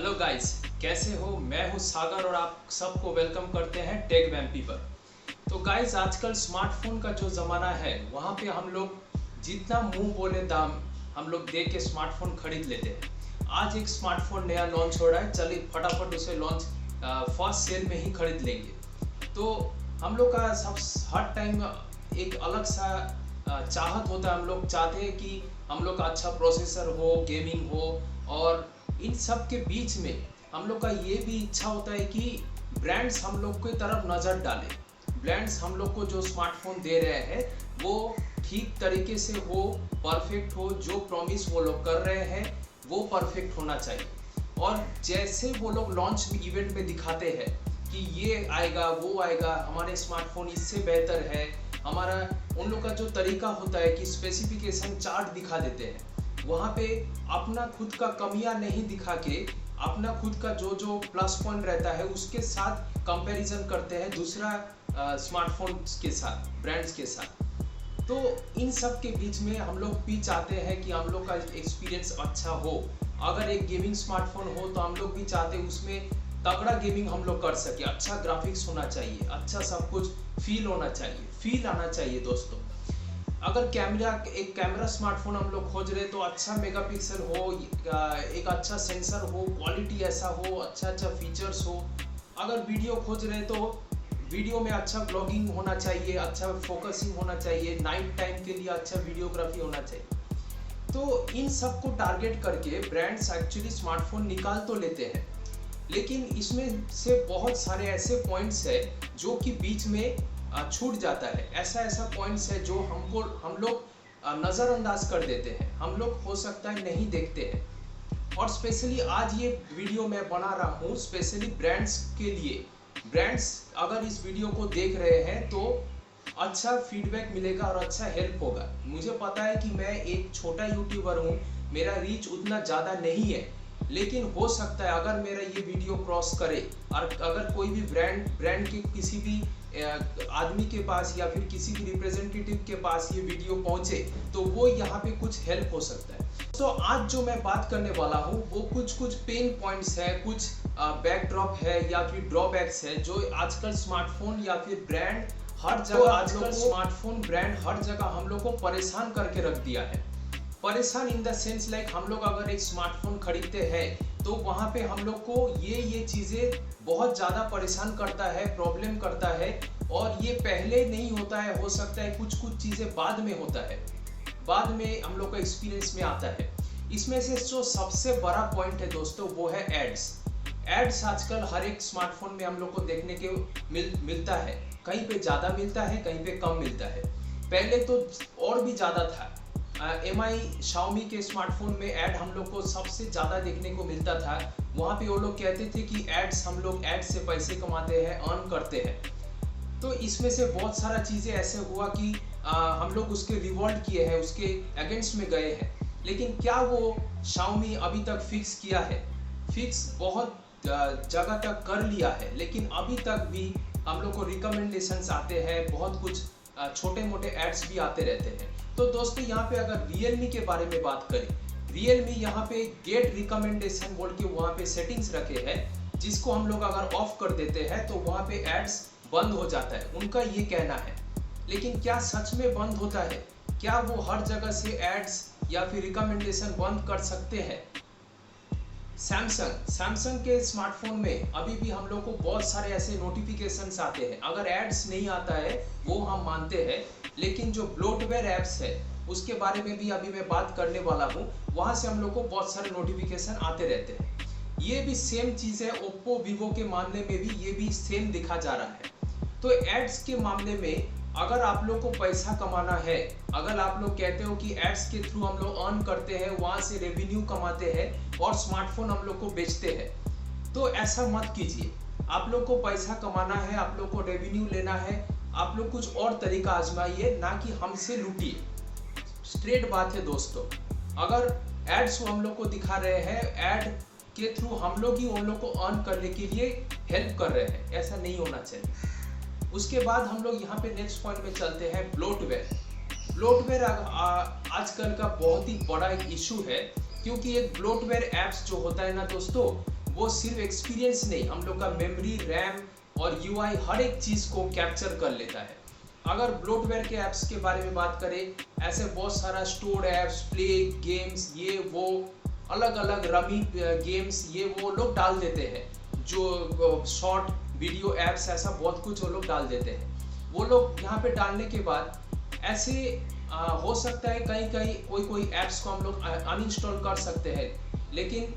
Hello guys, कैसे हो? मैं हूं सागर और आप सबको वेलकम करते हैं टेक वैम्पी पर। तो गाइस, आजकल स्मार्टफोन का जो ज़माना है वहाँ पे हम लोग जितना मुंह बोले दाम हम लोग दे के स्मार्टफोन खरीद लेते हैं। आज एक स्मार्टफोन नया लॉन्च हो रहा है, चलिए फटाफट उसे लॉन्च फर्स्ट सेल में ही खरीद लेंगे। तो हम लोग का सब हर टाइम एक अलग सा चाहत होता है। हम लोग चाहते हैं कि हम लोग का अच्छा प्रोसेसर हो, गेमिंग हो, और इन सब के बीच में हम लोग का ये भी इच्छा होता है कि ब्रांड्स हम लोग की तरफ नज़र डालें। ब्रांड्स हम लोग को जो स्मार्टफोन दे रहे हैं वो ठीक तरीके से हो, परफेक्ट हो, जो प्रॉमिस वो लोग कर रहे हैं वो परफेक्ट होना चाहिए। और जैसे वो लोग लॉन्च इवेंट में दिखाते हैं कि ये आएगा वो आएगा, हमारे स्मार्टफोन इससे बेहतर है, हमारा उन लोग का जो तरीका होता है कि स्पेसिफिकेशन चार्ट दिखा देते हैं, वहाँ पे अपना खुद का कमियां नहीं दिखा के अपना खुद का जो जो प्लस पॉइंट रहता है उसके साथ कंपैरिजन करते हैं दूसरा स्मार्टफोन के साथ, ब्रांड्स के साथ। तो इन सब के बीच में हम लोग भी चाहते हैं कि हम लोग का एक्सपीरियंस अच्छा हो। अगर एक गेमिंग स्मार्टफोन हो तो हम लोग भी चाहते हैं उसमें तगड़ा गेमिंग हम लोग कर सके, अच्छा ग्राफिक्स होना चाहिए, अच्छा सब कुछ फील होना चाहिए, फील आना चाहिए दोस्तों। अगर एक कैमरा स्मार्टफोन हम लोग खोज रहे तो अच्छा मेगापिक्सल हो, एक अच्छा सेंसर हो, क्वालिटी ऐसा हो, अच्छा फीचर्स हो। अगर वीडियो खोज रहे तो वीडियो में अच्छा ब्लॉगिंग होना चाहिए, अच्छा फोकसिंग होना चाहिए, नाइट टाइम के लिए अच्छा वीडियोग्राफी होना चाहिए। तो इन सब को टारगेट करके ब्रांड्स एक्चुअली स्मार्टफोन निकाल तो लेते हैं, लेकिन इसमें से बहुत सारे ऐसे पॉइंट्स है जो कि बीच में छूट जाता है। ऐसा पॉइंट्स है जो हम लोग नज़रअंदाज कर देते हैं, हम लोग हो सकता है नहीं देखते हैं। और स्पेशली आज ये वीडियो मैं बना रहा हूँ स्पेशली ब्रांड्स के लिए। ब्रांड्स अगर इस वीडियो को देख रहे हैं तो अच्छा फीडबैक मिलेगा और अच्छा हेल्प होगा। मुझे पता है कि मैं एक छोटा यूट्यूबर हूँ, मेरा रीच उतना ज़्यादा नहीं है, लेकिन हो सकता है अगर मेरा ये वीडियो क्रॉस करे और अगर कोई भी ब्रांड के किसी भी आदमी के पास या फिर किसी भी रिप्रेजेंटेटिव के पास ये वीडियो पहुंचे तो वो यहाँ पे कुछ हेल्प हो सकता है। तो आज जो मैं बात करने वाला हूँ वो कुछ पेन पॉइंट्स है, कुछ बैकड्रॉप है या फिर ड्रॉबैक्स है जो आजकल स्मार्टफोन या फिर ब्रांड हर जगह स्मार्टफोन ब्रांड हर जगह हम लोग को परेशान करके रख दिया है। परेशान इन द सेंस लाइक हम लोग अगर एक स्मार्टफोन खरीदते हैं तो वहाँ पे हम लोग को ये चीज़ें बहुत ज़्यादा परेशान करता है, प्रॉब्लम करता है, और ये पहले नहीं होता है, हो सकता है कुछ चीज़ें बाद में होता है, बाद में हम लोग का एक्सपीरियंस में आता है। इसमें से जो सबसे बड़ा पॉइंट है दोस्तों वो है एड्स आजकल हर एक स्मार्टफोन में हम लोग को देखने के मिलता है। कहीं पे ज़्यादा मिलता है, कहीं पे कम मिलता है। पहले तो और भी ज़्यादा था। MI Xiaomi के स्मार्टफोन में ऐड हम लोग को सबसे ज़्यादा देखने को मिलता था। वहाँ पे वो लोग कहते थे कि हम लोग एड्स से पैसे कमाते हैं, अर्न करते हैं। तो इसमें से बहुत सारा चीज़ें ऐसे हुआ कि हम लोग उसके रिवॉल्ट किए हैं, उसके अगेंस्ट में गए हैं। लेकिन क्या वो Xiaomi अभी तक फिक्स किया है? फिक्स बहुत जगह तक कर लिया है, लेकिन अभी तक भी हम लोग को रिकमेंडेशंस आते हैं, बहुत कुछ छोटे मोटे एड्स भी आते रहते हैं। तो दोस्तों यहाँ पे अगर Realme के बारे में बात करें, Realme यहाँ पे गेट रिकमेंडेशन बोल के वहाँ पे सेटिंग्स रखे हैं, जिसको हम लोग अगर ऑफ कर देते हैं तो वहाँ पे एड्स बंद हो जाता है, उनका ये कहना है। लेकिन क्या सच में बंद होता है? क्या वो हर जगह से एड्स या फिर रिकमेंडेशन बंद कर सकते हैं? सैमसंग के स्मार्टफोन में अभी भी हम लोग को बहुत सारे ऐसे नोटिफिकेशंस आते हैं। अगर एड्स नहीं आता है वो हम मानते हैं, लेकिन जो ब्लोटवेयर ऐप्स है उसके बारे में भी अभी मैं बात करने वाला हूँ। वहाँ से हम लोग को बहुत सारे नोटिफिकेशन आते रहते हैं। ये भी सेम चीज़ है, ओप्पो वीवो के मामले में भी ये भी सेम दिखा जा रहा है। तो एड्स के मामले में अगर आप लोग को पैसा कमाना है, अगर आप लोग कहते हो कि एड्स के थ्रू हम लोग अर्न करते हैं, वहाँ से रेवेन्यू कमाते हैं और स्मार्टफोन हम लोग को बेचते हैं, तो ऐसा मत कीजिए। आप लोग को पैसा कमाना है, आप लोग को रेवेन्यू लेना है, आप लोग कुछ और तरीका आजमाइए, ना कि हमसे लूटिए। स्ट्रेट बात है दोस्तों। अगर एड्स हम लोग को दिखा रहे हैं, एड के थ्रू हम लोग ही उन लोग को अर्न करने के लिए हेल्प कर रहे हैं, ऐसा नहीं होना चाहिए। उसके बाद हम लोग यहाँ पे नेक्स्ट पॉइंट में चलते हैं, ब्लोटवेयर आजकल का बहुत ही बड़ा एक इशू है, क्योंकि एक ब्लोटवेयर ऐप्स जो होता है ना दोस्तों, वो सिर्फ एक्सपीरियंस नहीं, हम लोग का मेमोरी, रैम और यूआई हर एक चीज़ को कैप्चर कर लेता है। अगर ब्लोटवेयर के ऐप्स के बारे में बात करें, ऐसे बहुत सारा स्टोर ऐप्स, प्ले गेम्स, ये वो अलग अलग रमी गेम्स ये वो लोग डाल देते हैं, जो शॉर्ट वीडियो ऐप्स ऐसा बहुत कुछ वो लोग डाल देते हैं। वो लोग यहाँ पे डालने के बाद ऐसे हो सकता है कहीं कहीं कोई ऐप्स को हम लोग अनइंस्टॉल कर सकते हैं, लेकिन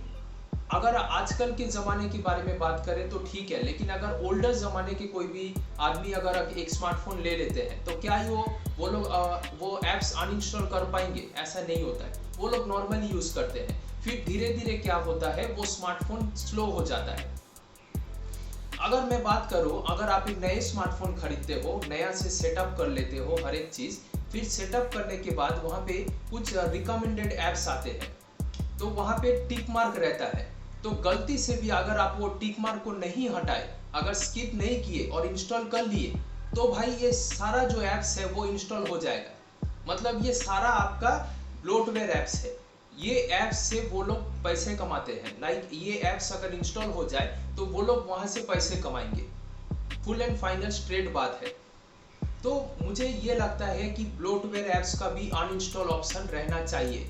अगर आजकल के ज़माने के बारे में बात करें तो ठीक है, लेकिन अगर ओल्डर ज़माने के कोई भी आदमी अगर एक स्मार्टफोन ले लेते हैं तो क्या ही वो लोग वो ऐप्स अनइंस्टॉल कर पाएंगे? ऐसा नहीं होता है, वो लोग नॉर्मली यूज़ करते हैं। फिर धीरे धीरे क्या होता है, वो स्मार्टफोन स्लो हो जाता है। अगर मैं बात करूँ, अगर आप एक नए स्मार्टफोन खरीदते हो, नया से सेटअप कर लेते हो हर एक चीज़, फिर सेटअप करने के बाद वहाँ पे कुछ रिकमेंडेड ऐप्स आते हैं, तो वहाँ पे टिक मार्क रहता है। तो गलती से भी अगर आप वो टिक मार्क को नहीं हटाए, अगर स्किप नहीं किए और इंस्टॉल कर लिए, तो भाई ये सारा जो ऐप्स है वो इंस्टॉल हो जाएगा। मतलब ये सारा आपका ब्लोटवेयर ऐप्स है। ये ऐप्स से वो लोग पैसे कमाते हैं। लाइक ये ऐप्स अगर इंस्टॉल हो जाए तो वो लोग वहाँ से पैसे कमाएंगे। फुल एंड फाइनल स्ट्रेट बात है। तो मुझे ये लगता है कि ब्लोटवेयर ऐप्स का भी अनइंस्टॉल ऑप्शन रहना चाहिए।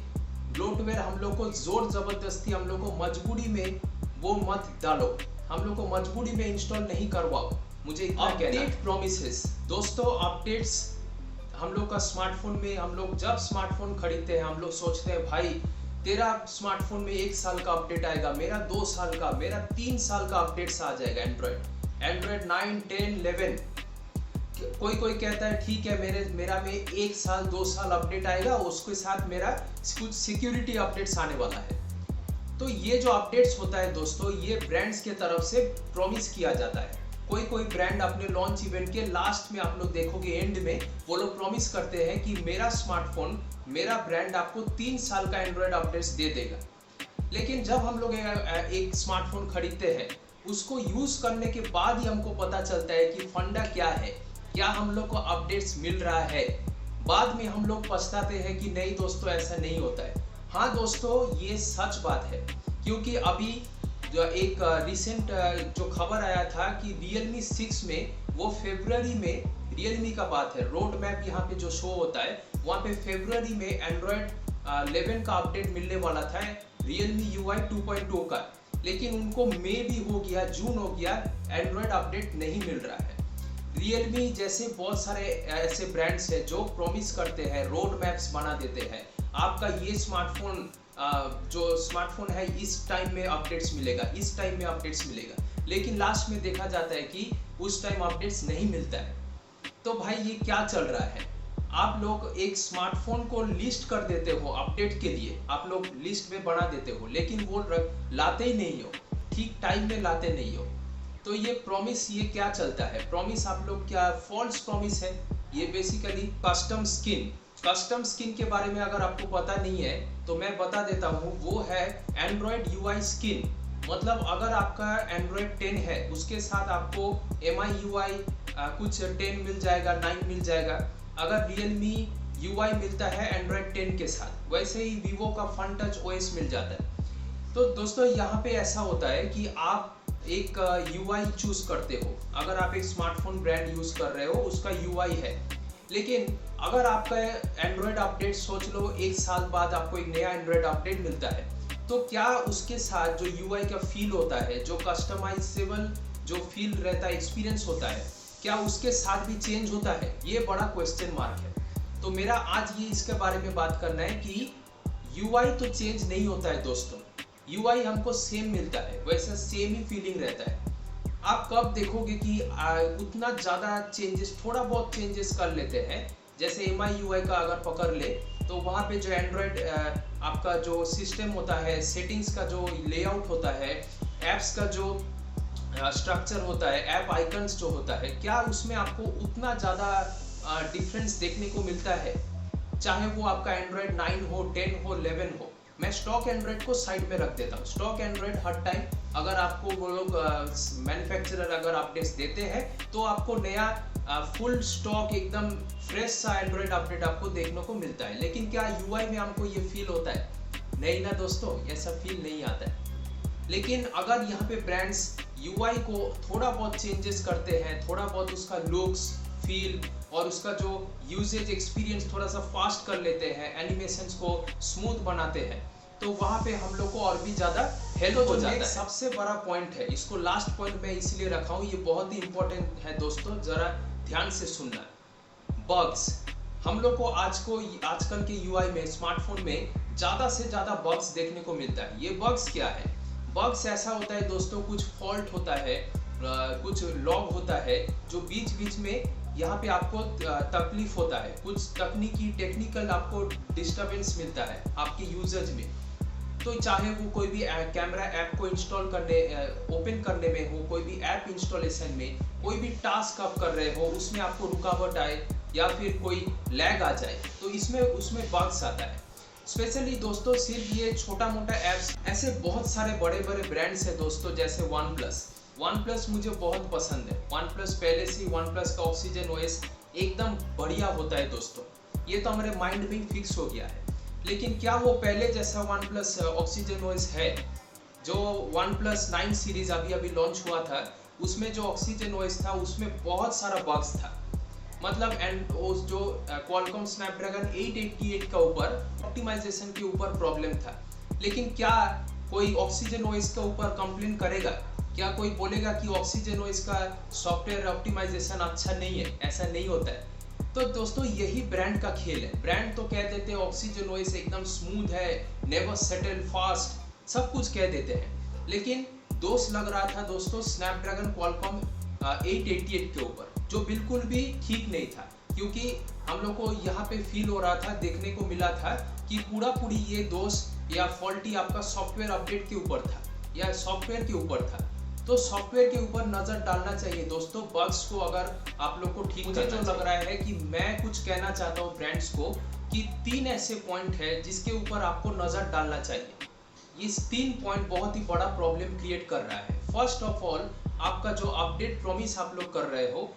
ब्लोटवेयर हम लोग को जोर जबरदस्ती, हम लोग को मजबूरी में वो मत डालो, हम लोग को मजबूरी में इंस्टॉल नहीं करवाओ। मुझे इतना कहना है। प्रॉमिसेस दोस्तों, अपडेट्स हम लोग का स्मार्टफोन में, हम लोग जब स्मार्टफोन खरीदते हैं हम लोग सोचते हैं भाई तेरा स्मार्टफोन में 1 साल का अपडेट आएगा, मेरा 2 साल का, मेरा 3 साल का अपडेट्स आ जाएगा। एंड्रॉयड 9, 10, 11, कोई कहता है ठीक है मेरा में 1 साल 2 साल अपडेट आएगा, उसके साथ मेरा कुछ सिक्योरिटी अपडेट्स आने वाला है। तो ये जो अपडेट्स होता है दोस्तों, ये ब्रांड्स के तरफ से प्रॉमिस किया जाता है। कोई ब्रांड अपने लॉन्च इवेंट के लास्ट में आप लोग देखोगे, एंड में वो लोग प्रॉमिस करते हैं कि मेरा स्मार्टफोन, मेरा ब्रांड आपको 3 साल का एंड्रॉयड अपडेट्स दे देगा। लेकिन जब हम लोग एक स्मार्टफोन खरीदते हैं, उसको यूज़ करने के बाद ही हमको पता चलता है कि फंडा क्या है, क्या हम लोग को अपडेट्स मिल रहा है। बाद में हम लोग पछताते हैं कि नहीं दोस्तों ऐसा नहीं होता है। हाँ दोस्तों, ये सच बात है, क्योंकि अभी जो एक रिसेंट जो खबर आया था कि Realme 6 में, वो फरवरी में, Realme का बात है, रोड मैप यहाँ पे जो शो होता है वहाँ पे फरवरी में एंड्रॉयड 11 का अपडेट मिलने वाला था Realme UI 2.2 का, लेकिन उनको मई भी हो गया, जून हो गया, एंड्रॉयड अपडेट नहीं मिल रहा है। Realme जैसे बहुत सारे ऐसे ब्रांड्स हैं जो प्रॉमिस करते हैं, रोड मैप्स बना देते हैं, आपका ये स्मार्टफोन जो स्मार्टफोन है इस टाइम में अपडेट्स मिलेगा, इस टाइम में अपडेट्स मिलेगा, लेकिन लास्ट में देखा जाता है कि उस टाइम अपडेट्स नहीं मिलता है। तो भाई ये क्या चल रहा है? आप लोग एक स्मार्टफोन को लिस्ट कर देते हो अपडेट के लिए, आप लोग लिस्ट में बना देते हो, लेकिन वो लाते ही नहीं हो, ठीक टाइम में लाते नहीं हो। तो ये प्रॉमिस, ये क्या चलता है? प्रॉमिस आप लोग क्या फॉल्स प्रॉमिस है। ये बेसिकली कस्टम स्किन के बारे में अगर आपको पता नहीं है तो मैं बता देता हूँ, वो है एंड्रॉयड UI स्किन। मतलब अगर आपका एंड्रॉयड 10 है, उसके साथ आपको MI UI कुछ 10 मिल जाएगा, 9 मिल जाएगा। अगर Realme UI मिलता है एंड्रॉयड 10 के साथ, वैसे ही Vivo का फन टच OS मिल जाता है। तो दोस्तों यहाँ पे ऐसा होता है कि आप एक UI चूज करते हो। अगर आप एक स्मार्टफोन ब्रांड यूज कर रहे हो, उसका UI है, लेकिन अगर आपका एंड्रॉयड अपडेट सोच लो 1 साल बाद आपको एक नया एंड्रॉयड अपडेट मिलता है, तो क्या उसके साथ जो UI का फील होता है, जो कस्टमाइजेबल जो फील रहता है, एक्सपीरियंस होता है, क्या उसके साथ भी चेंज होता है? ये बड़ा क्वेश्चन मार्क है। तो मेरा आज ये इसके बारे में बात करना है कि UI तो चेंज नहीं होता है दोस्तों, UI हमको सेम मिलता है, वैसा सेम ही फीलिंग रहता है। आप कब देखोगे कि उतना ज़्यादा चेंजेस, थोड़ा बहुत चेंजेस कर लेते हैं। जैसे MI UI का अगर पकड़ ले तो वहाँ पे जो एंड्रॉयड आपका जो सिस्टम होता है, सेटिंग्स का जो लेआउट होता है, ऐप्स का जो स्ट्रक्चर होता है, ऐप आइकन्स जो होता है, क्या उसमें आपको उतना ज़्यादा डिफरेंस देखने को मिलता है? चाहे वो आपका एंड्रॉयड 9 हो, 10 हो, 11 हो। मैं स्टॉक एंड्रॉयड को साइड में रख देता हूँ। स्टॉक एंड्रॉयड हर टाइम अगर आपको वो लोग मैन्युफैक्चरर अगर अपडेट्स देते हैं तो आपको नया फुल स्टॉक एकदम फ्रेश सा एंड्रॉयड अपडेट आपको देखने को मिलता है। लेकिन क्या UI में हमको ये फील होता है? नहीं ना दोस्तों, ऐसा फील नहीं आता है। लेकिन अगर यहाँ पे ब्रांड्स यूआई को थोड़ा बहुत चेंजेस करते हैं, थोड़ा बहुत उसका लुक्स, फील और उसका जो यूजेज एक्सपीरियंस थोड़ा सा फास्ट कर लेते हैं, एनिमेशंस को स्मूथ बनाते हैं, तो वहाँ पे हम लोग को और भी ज़्यादा हेल्प हो जाता है। सबसे बड़ा पॉइंट है, इसको लास्ट पॉइंट में इसलिए रखा हूँ, ये बहुत ही इंपॉर्टेंट है दोस्तों, ज़रा ध्यान से सुनना। बग्स, हम लोग को आजकल के यूआई में, स्मार्टफोन में ज़्यादा से ज़्यादा बग्स देखने को मिलता है। ये बग्स क्या है? बग्स ऐसा होता है दोस्तों, कुछ फॉल्ट होता है, कुछ लॉग होता है जो बीच बीच में यहाँ पे आपको तकलीफ होता है, कुछ टेक्निकल आपको डिस्टरबेंस मिलता है आपके यूजर्स में। तो चाहे वो कोई भी कैमरा ऐप को इंस्टॉल करने, ओपन करने में हो, कोई भी ऐप इंस्टॉलेशन में, कोई भी टास्क आप कर रहे हो उसमें आपको रुकावट आए या फिर कोई लैग आ जाए, तो उसमें बग्स आता है। स्पेशली दोस्तों सिर्फ ये छोटा मोटा ऐप्स, ऐसे बहुत सारे बड़े बड़े ब्रांड्स हैं दोस्तों, जैसे वन प्लस मुझे बहुत पसंद है। वन प्लस पहले से वन प्लस का ऑक्सीजन ओएस एकदम बढ़िया होता है दोस्तों, ये तो हमारे माइंड में फिक्स हो गया है। लेकिन क्या वो पहले जैसा वन प्लस ऑक्सीजन ओएस है? जो वन प्लस 9 सीरीज अभी लॉन्च हुआ था, उसमें जो ऑक्सीजन ओएस था उसमें बहुत सारा बग्स था, मतलब एंड उस जो क्वालकॉम स्नैपड्रैगन 888 का ऊपर ऑप्टिमाइजेशन के ऊपर प्रॉब्लम था। लेकिन क्या कोई ऑक्सीजन ओएस के ऊपर कंप्लेन करेगा? क्या कोई बोलेगा कि ऑक्सीजन ओएस का सॉफ्टवेयर ऑप्टिमाइजेशन अच्छा नहीं है? ऐसा नहीं होता है। तो दोस्तों यही ब्रांड का खेल है। ब्रांड तो कह देते हैं ऑक्सीजन ओएस एकदम स्मूथ है, नेवर सेटल, फास्ट, सब कुछ कह देते हैं, लेकिन दोष लग रहा था दोस्तों स्नैपड्रैगन क्वालकॉम 888 के ऊपर, जो बिल्कुल भी ठीक नहीं था। क्योंकि हम लोग को यहाँ पे फील हो रहा था, देखने को मिला था कि पूरी ये दोष या फॉल्टी आपका सॉफ्टवेयर अपडेट के ऊपर था या सॉफ्टवेयर के ऊपर था। तो सॉफ्टवेयर के ऊपर नजर डालना चाहिए दोस्तों, बग्स को अगर आप लोग को ठीक। मुझे जो लग रहा है कि मैं कुछ कहना चाहता हूँ ब्रांड्स को कि 3 ऐसे पॉइंट है जिसके ऊपर आपको नजर डालना चाहिए। इस 3 पॉइंट बहुत ही बड़ा प्रॉब्लम क्रिएट कर रहा है। फर्स्ट ऑफ ऑल, आपका जो अपडेट प्रॉमिस आप लोग कर रहे हो,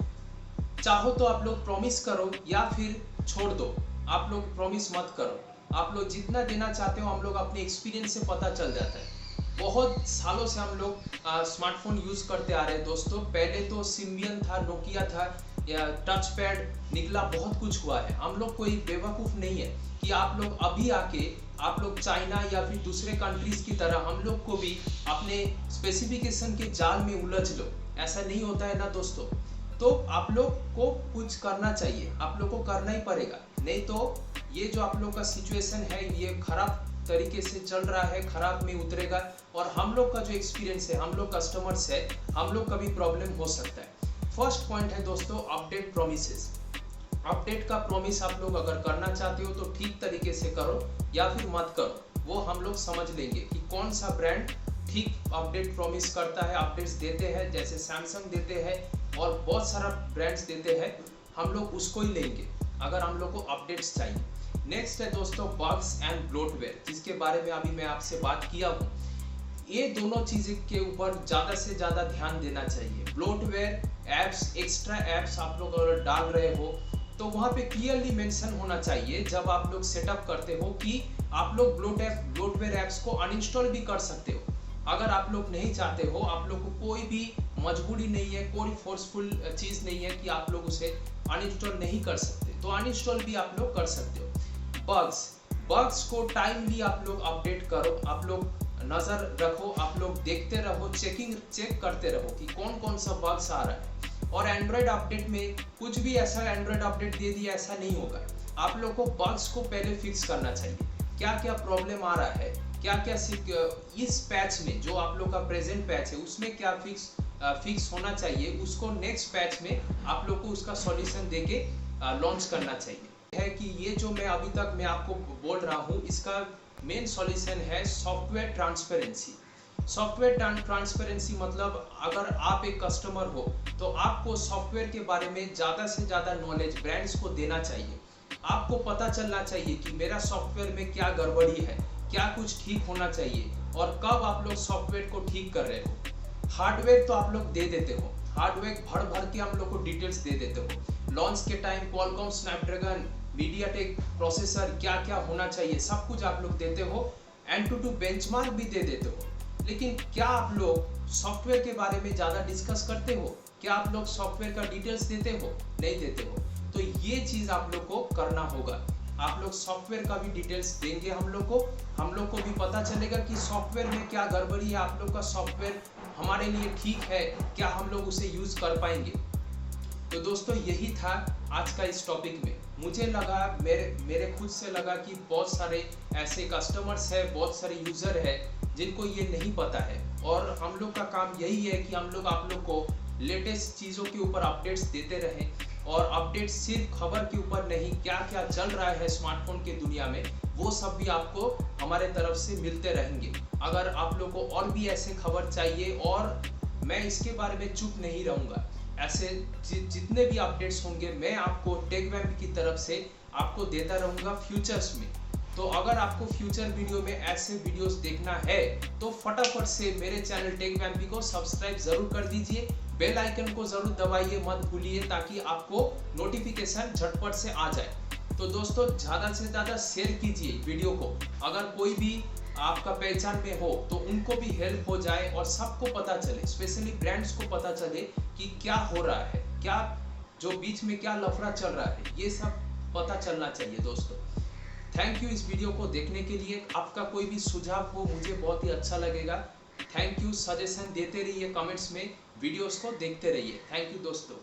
चाहो तो आप लोग प्रॉमिस करो या फिर छोड़ दो, आप लोग प्रॉमिस मत करो। आप लोग जितना देना चाहते हो हम लोग अपने एक्सपीरियंस से पता चल जाता है। बहुत सालों से हम लोग स्मार्टफोन यूज करते आ रहे हैं दोस्तों। पहले तो सिम्बियन था, नोकिया था, या टच पैड निकला, बहुत कुछ हुआ है। हम लोग कोई बेवकूफ़ नहीं है कि आप लोग अभी आके आप लोग चाइना या फिर दूसरे कंट्रीज की तरह हम लोग को भी अपने स्पेसिफिकेशन के जाल में उलझ लो, ऐसा नहीं होता है ना दोस्तों। तो आप लोग को कुछ करना चाहिए, आप लोग को करना ही पड़ेगा, नहीं तो ये जो आप लोग का सिचुएशन है ये खराब तरीके से चल रहा है, खराब में उतरेगा और हम लोग का जो एक्सपीरियंस है, हम लोग कस्टमर्स है, हम लोग का भी प्रॉब्लम हो सकता है। फर्स्ट पॉइंट है दोस्तों अपडेट प्रॉमिसेस। अपडेट का प्रॉमिस आप लोग अगर करना चाहते हो तो ठीक तरीके से करो या फिर मत करो, वो हम लोग समझ लेंगे कि कौन सा ब्रांड ठीक अपडेट प्रॉमिस करता है, अपडेट्स देते हैं, जैसे सैमसंग देते हैं और बहुत सारा ब्रांड्स देते हैं, हम लोग उसको ही लेंगे अगर हम लोग को अपडेट्स चाहिए। नेक्स्ट है दोस्तों बग्स एंड ब्लोटवेयर, जिसके बारे में अभी मैं आपसे बात किया हूँ। ये दोनों चीज़ के ऊपर ज़्यादा से ज़्यादा ध्यान देना चाहिए। ब्लोटवेयर ऐप्स, एक्स्ट्रा ऐप्स आप लोग अगर डाल रहे हो तो वहाँ पे क्लियरली मेंशन होना चाहिए जब आप लोग सेटअप करते हो कि आप लोग ब्लोटवेयर ऐप्स को अनइंस्टॉल भी कर सकते हो। अगर आप लोग नहीं चाहते हो, आप लोग को कोई भी मजबूरी नहीं है, कोई फोर्सफुल चीज़ नहीं है कि आप लोग उसे अनइंस्टॉल नहीं कर सकते, तो अनइंस्टॉल भी आप लोग कर सकते हो। बग्स को टाइमली आप लोग अपडेट करो, आप लोग नज़र रखो, आप लोग देखते रहो, चेक करते रहो कि कौन कौन सा बग्स आ रहा है। और एंड्रॉयड अपडेट में कुछ भी ऐसा एंड्रॉयड अपडेट दे दिया ऐसा नहीं होगा। आप लोग को बग्स को पहले फिक्स करना चाहिए, क्या क्या प्रॉब्लम आ रहा है, क्या क्या इस पैच में जो आप लोग का प्रेजेंट पैच है उसमें क्या फिक्स होना चाहिए, उसको नेक्स्ट पैच में आप लोग को उसका सॉल्यूशन देके लॉन्च करना चाहिए। है कि ये जो मैं अभी तक मैं आपको बोल रहा हूँ, इसका मेन सॉल्यूशन है सॉफ्टवेयर ट्रांसपेरेंसी। सॉफ्टवेयर ट्रांसपेरेंसी मतलब अगर आप एक कस्टमर हो तो आपको सॉफ्टवेयर के बारे में ज़्यादा से ज़्यादा नॉलेज ब्रांड्स को देना चाहिए। आपको पता चलना चाहिए कि मेरा सॉफ्टवेयर में क्या गड़बड़ी है, क्या कुछ ठीक होना चाहिए और कब आप लोग सॉफ्टवेयर को ठीक कर रहे हो। हार्डवेयर तो आप लोग दे देते हो, हार्डवेयर भर के हम लोग को डिटेल्स दे देते हो। लॉन्च के time Qualcomm Snapdragon, MediaTek processor क्या क्या होना चाहिए सब कुछ आप लोग देते हो, एंड टू बेंचमार्क भी दे देते हो। लेकिन क्या आप लोग सॉफ्टवेयर के बारे में ज़्यादा डिस्कस करते हो? क्या आप लोग सॉफ्टवेयर का डिटेल्स देते हो? नहीं देते हो। तो ये चीज़ आप लोग को करना होगा। आप लोग सॉफ्टवेयर का भी डिटेल्स देंगे हम लोग को भी पता चलेगा कि सॉफ्टवेयर में क्या गड़बड़ी है, आप लोग का सॉफ्टवेयर हमारे लिए ठीक है, क्या हम लोग उसे यूज़ कर पाएंगे। तो दोस्तों यही था आज का इस टॉपिक में। मुझे लगा, मेरे खुद से लगा कि बहुत सारे ऐसे कस्टमर्स है, बहुत सारे यूज़र है जिनको ये नहीं पता है, और हम लोग का काम यही है कि हम लोग आप लोग को लेटेस्ट चीज़ों के ऊपर अपडेट्स देते रहें। और अपडेट्स सिर्फ खबर के ऊपर नहीं, क्या क्या चल रहा है स्मार्टफोन के दुनिया में, वो सब भी आपको हमारे तरफ से मिलते रहेंगे। अगर आप लोग को और भी ऐसे खबर चाहिए, और मैं इसके बारे में चुप नहीं रहूँगा, ऐसे जितने भी अपडेट्स होंगे मैं आपको टेकवैम्प की तरफ से आपको देता रहूँगा फ्यूचर्स में। तो अगर आपको फ्यूचर वीडियो में ऐसे वीडियोस देखना है तो फटाफट से मेरे चैनल टेकवैम्प को सब्सक्राइब जरूर कर दीजिए, बेल आइकन को जरूर दबाइए मत भूलिए, ताकि आपको नोटिफिकेशन झटपट से आ जाए। तो दोस्तों ज़्यादा से ज़्यादा शेयर कीजिए वीडियो को, अगर कोई भी आपका पहचान में हो तो उनको भी हेल्प हो जाए और सबको पता चले, स्पेशली ब्रांड्स को पता चले कि क्या हो रहा है, क्या जो बीच में क्या लफड़ा चल रहा है, ये सब पता चलना चाहिए दोस्तों। थैंक यू इस वीडियो को देखने के लिए। आपका कोई भी सुझाव हो मुझे बहुत ही अच्छा लगेगा। थैंक यू, सजेशन देते रहिए कमेंट्स में, वीडियोस को देखते रहिए। थैंक यू दोस्तों।